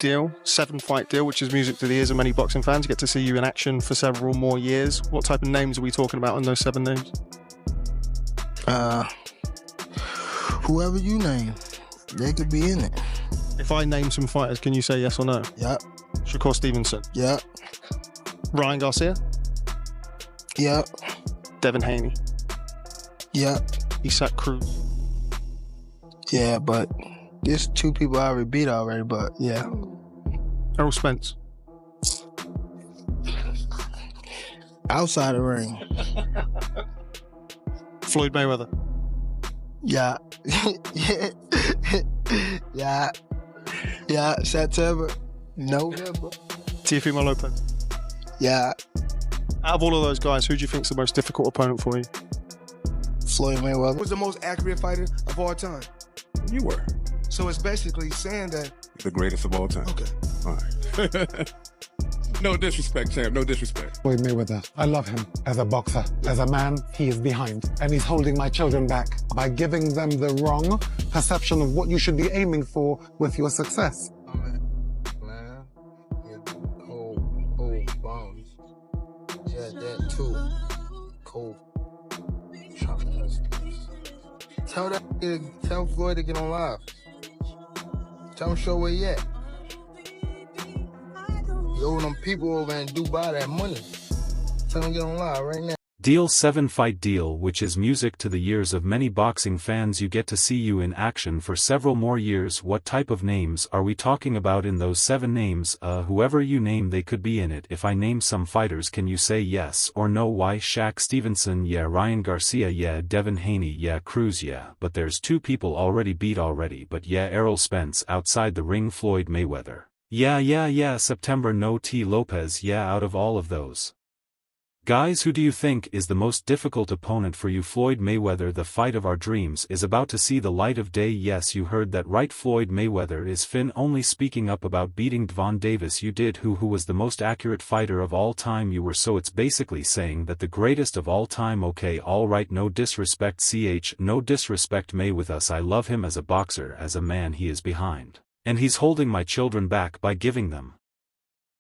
deal, 7-fight deal, which is music to the ears of many boxing fans. You get to see you in action for several more years. What type of names are we talking about in those 7 names? Whoever you name, they could be in it. If I name some fighters, can you say yes or no? Yep. Shakur Stevenson. Yep. Ryan Garcia. Yep. Devin Haney. Yep. Isaac Cruz. Yeah, but there's 2 people I already beat already, but yeah. Errol Spence. Outside the ring. Floyd Mayweather. Yeah. Yeah. September. November. Teofimo Lopez. Yeah. Out of all of those guys, who do you think is the most difficult opponent for you? Floyd Mayweather. Was the most accurate fighter of all time. You were. So it's basically saying that... The greatest of all time. Okay. All right. No disrespect, champ. No disrespect. Floyd Mayweather. I love him as a boxer. As a man, he is behind. And he's holding my children back by giving them the wrong perception of what you should be aiming for with your success. Man, cold bones. Yeah, that too. Cold. Tell Floyd to get on live. Tell him show where he at. Yo, them people over in Dubai that money. Tell him to get on live right now. Deal 7-fight deal, which is music to the ears of many boxing fans. You get to see you in action for several more years. What type of names are we talking about in those 7 names? Whoever you name, they could be in it. If I name some fighters, can you say yes or no? Why? Shaq Stevenson, yeah. Ryan Garcia, yeah. Devin Haney, yeah. Cruz, yeah. But there's 2 people already beat already. But yeah, Errol Spence. Outside the ring, Floyd Mayweather. Yeah. September, no. T. Lopez, yeah. Out of all of those guys, who do you think is the most difficult opponent for you? Floyd Mayweather. The fight of our dreams is about to see the light of day. Yes, you heard that right. Floyd Mayweather is only speaking up about beating Gervonta Davis. You did. Who was the most accurate fighter of all time? You were. So it's basically saying that the greatest of all time. Okay, alright, no disrespect no disrespect May with us. I love him as a boxer, as a man. He is behind. And he's holding my children back by giving them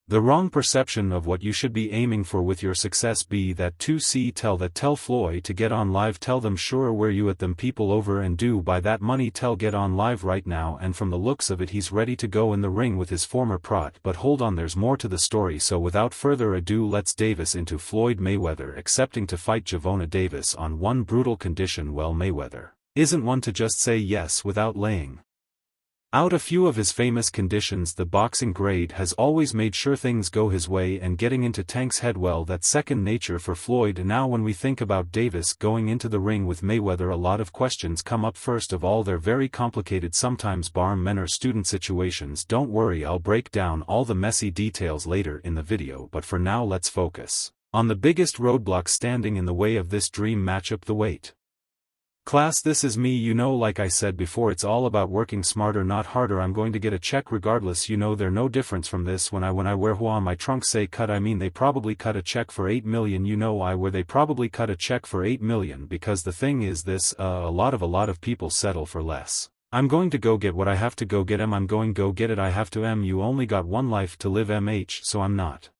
the wrong perception of what you should be aiming for with your success. Be that 2C. Tell Floyd to get on live. Tell them sure where you at them people over and do buy that money. Tell get on live right now. And from the looks of it, he's ready to go in the ring with his former prot. But hold on, there's more to the story. So without further ado, let's Davis into Floyd Mayweather accepting to fight Gervonta Davis on one brutal condition. Well, Mayweather isn't one to just say yes without laying out a few of his famous conditions. The boxing grade has always made sure things go his way, and getting into Tank's head, well, that's second nature for Floyd. Now when we think about Davis going into the ring with Mayweather, a lot of questions come up. First of all, they're very complicated, sometimes barm men or student situations. Don't worry, I'll break down all the messy details later in the video, but for now let's focus on the biggest roadblock standing in the way of this dream matchup: the weight class. This is me, you know, like I said before, it's all about working smarter not harder. I'm going to get a check regardless, you know, they're no difference from this. When I wear who on my trunk say cut, I mean they probably cut a check for 8 million, you know where they probably cut a check for 8 million, because the thing is this, a lot of people settle for less. I'm going to go get what I have to go get. I'm going go get it, I have to. You only got one life to live, so I'm not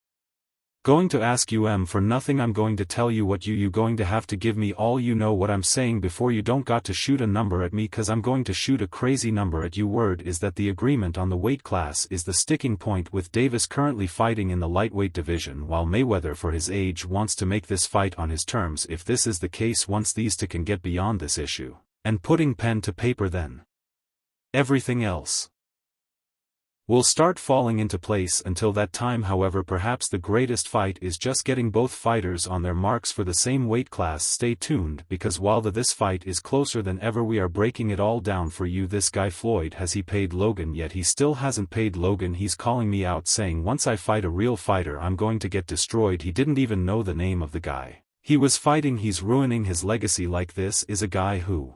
going to ask you for nothing. I'm going to tell you what you going to have to give me all. You know what I'm saying before. You don't got to shoot a number at me, cause I'm going to shoot a crazy number at you. Word is that the agreement on the weight class is the sticking point, with Davis currently fighting in the lightweight division, while Mayweather for his age wants to make this fight on his terms. If this is the case, once these two can get beyond this issue and putting pen to paper, then everything else will start falling into place. Until that time, however, perhaps the greatest fight is just getting both fighters on their marks for the same weight class. Stay tuned, because while this fight is closer than ever, we are breaking it all down for you. This guy Floyd, has he paid Logan yet? He still hasn't paid Logan. He's calling me out saying once I fight a real fighter I'm going to get destroyed. He didn't even know the name of the guy he was fighting. He's ruining his legacy. Like this is a guy who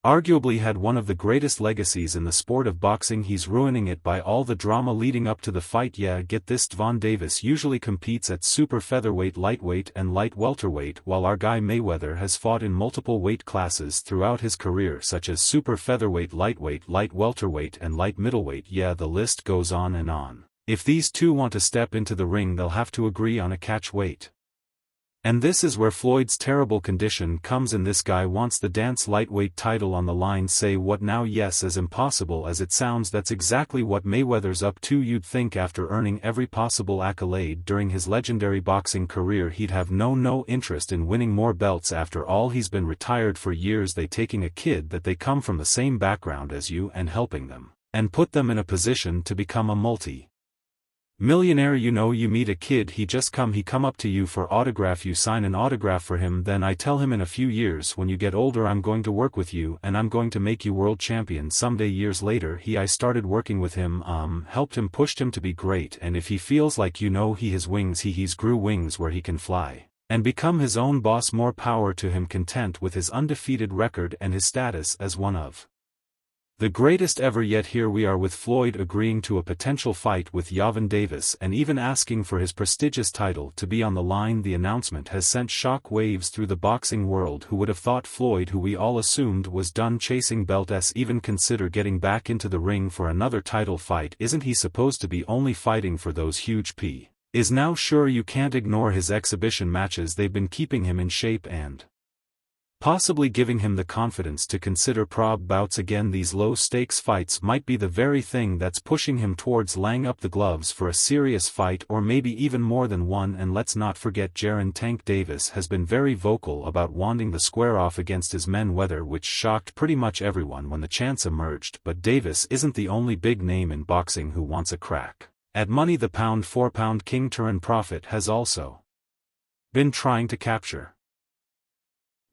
Arguably had one of the greatest legacies in the sport of boxing. He's ruining it by all the drama leading up to the fight. Yeah, get this, Gervonta Davis usually competes at super featherweight, lightweight and light welterweight, while our guy Mayweather has fought in multiple weight classes throughout his career, such as super featherweight, lightweight, light welterweight and light middleweight. Yeah, the list goes on and on. If these two want to step into the ring, they'll have to agree on a catch weight. And this is where Floyd's terrible condition comes in. This guy wants the dance lightweight title on the line. Say what now? Yes, as impossible as it sounds, that's exactly what Mayweather's up to. You'd think after earning every possible accolade during his legendary boxing career he'd have no interest in winning more belts. After all, he's been retired for years. They taking a kid that they come from the same background as you and helping them, and put them in a position to become a multi-millionaire. You meet a kid, he come up to you for autograph, you sign an autograph for him, then I tell him in a few years when you get older I'm going to work with you and I'm going to make you world champion someday. Years later I started working with him, helped him, pushed him to be great, and if he feels like he has wings, he's grew wings where he can fly and become his own boss. More power to him, content with his undefeated record and his status as one of the greatest ever. Yet here we are with Floyd agreeing to a potential fight with Gervonta Davis and even asking for his prestigious title to be on the line. The announcement has sent shock waves through the boxing world. Who would have thought Floyd, who we all assumed was done chasing belts, even consider getting back into the ring for another title fight? Isn't he supposed to be only fighting for those huge is now sure? You can't ignore his exhibition matches. They've been keeping him in shape and possibly giving him the confidence to consider pro bouts again. These low-stakes fights might be the very thing that's pushing him towards laying up the gloves for a serious fight, or maybe even more than one. And let's not forget Gervonta Davis has been very vocal about wanting the square off against his Mayweather, which shocked pretty much everyone when the chance emerged. But Davis isn't the only big name in boxing who wants a crack at money. The pound for pound king Turin Profit has also been trying to capture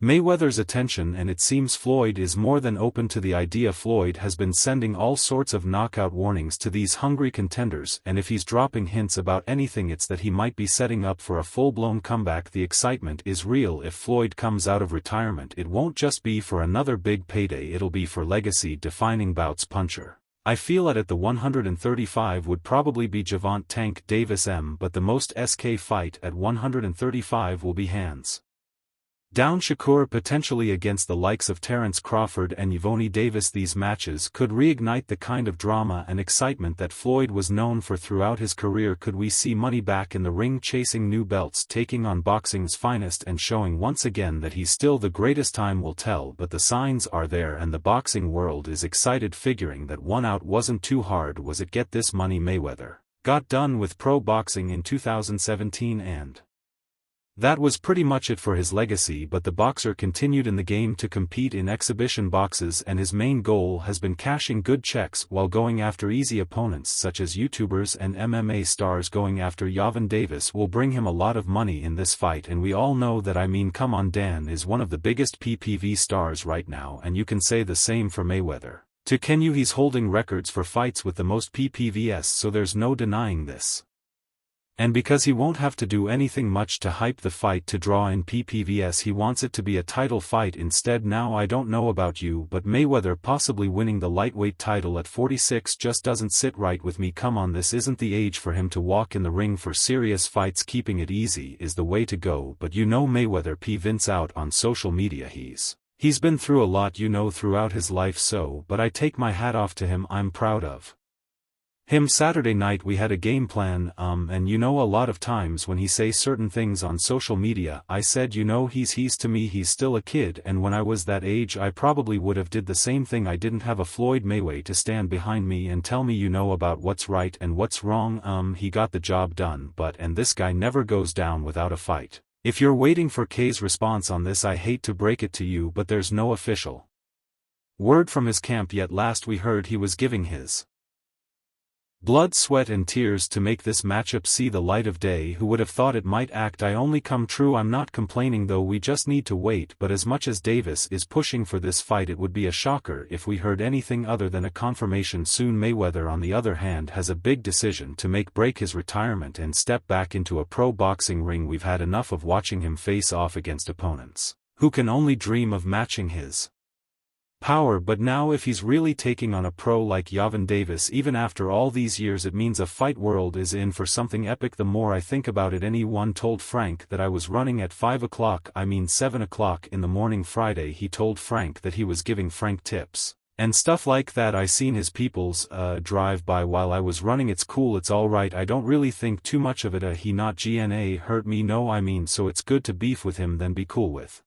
Mayweather's attention, and it seems Floyd is more than open to the idea. Floyd has been sending all sorts of knockout warnings to these hungry contenders, and if he's dropping hints about anything, it's that he might be setting up for a full-blown comeback. The excitement is real. If Floyd comes out of retirement, it won't just be for another big payday, it'll be for legacy-defining bouts. Puncher I feel at the 135 would probably be Gervonta Davis but the most SK fight at 135 will be hands down Shakur, potentially against the likes of Terence Crawford and Gervonta Davis. These matches could reignite the kind of drama and excitement that Floyd was known for throughout his career. Could we see money back in the ring, chasing new belts, taking on boxing's finest and showing once again that he's still the greatest? Time will tell, but the signs are there and the boxing world is excited, figuring that one out wasn't too hard. Was it? Get this, money Mayweather got done with pro boxing in 2017 and that was pretty much it for his legacy, but the boxer continued in the game to compete in exhibition boxes, and his main goal has been cashing good checks while going after easy opponents such as YouTubers and MMA stars. Going after Gervonta Davis will bring him a lot of money in this fight, and we all know that. I mean, come on, Dan is one of the biggest PPV stars right now, and you can say the same for Mayweather. Can you? He's holding records for fights with the most PPVs, so there's no denying this. And because he won't have to do anything much to hype the fight to draw in PPVs, he wants it to be a title fight instead. Now I don't know about you, but Mayweather possibly winning the lightweight title at 46 just doesn't sit right with me. Come on, this isn't the age for him to walk in the ring for serious fights. Keeping it easy is the way to go, but Mayweather Vince out on social media. He's been through a lot throughout his life, but I take my hat off to him. I'm proud of him. Saturday night we had a game plan, and a lot of times when he say certain things on social media, I said he's to me he's still a kid, and when I was that age I probably would have did the same thing. I didn't have a Floyd Mayweather to stand behind me and tell me about what's right and what's wrong. He got the job done, and this guy never goes down without a fight. If you're waiting for K's response on this, I hate to break it to you, but there's no official word from his camp yet. Last we heard he was giving his blood, sweat and tears to make this matchup see the light of day. Who would have thought it might act I only come true? I'm not complaining though, we just need to wait. But as much as Davis is pushing for this fight, it would be a shocker if we heard anything other than a confirmation soon. Mayweather on the other hand has a big decision to make: break his retirement and step back into a pro boxing ring. We've had enough of watching him face off against opponents who can only dream of matching his power, but now if he's really taking on a pro like Gervonta Davis even after all these years, it means a fight world is in for something epic. The more I think about it, anyone told Frank that I was running at 5 o'clock, I mean 7 o'clock in the morning Friday. He told Frank that he was giving Frank tips and stuff like that. I seen his people's drive by while I was running. It's cool, it's alright, I don't really think too much of it. He not gna hurt me, no, I mean, so it's good to beef with him than be cool with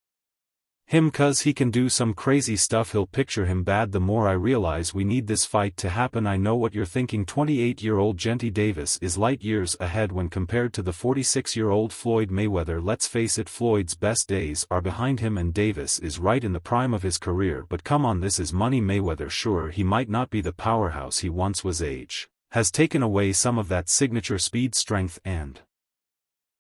him, cause he can do some crazy stuff. He'll picture him bad. The more I realize we need this fight to happen. I know what you're thinking. 28-year-old Gervonta Davis is light years ahead when compared to the 46-year-old Floyd Mayweather. Let's face it, Floyd's best days are behind him and Davis is right in the prime of his career. But come on, this is money. Mayweather, sure, he might not be the powerhouse he once was. Age has taken away some of that signature speed, strength, and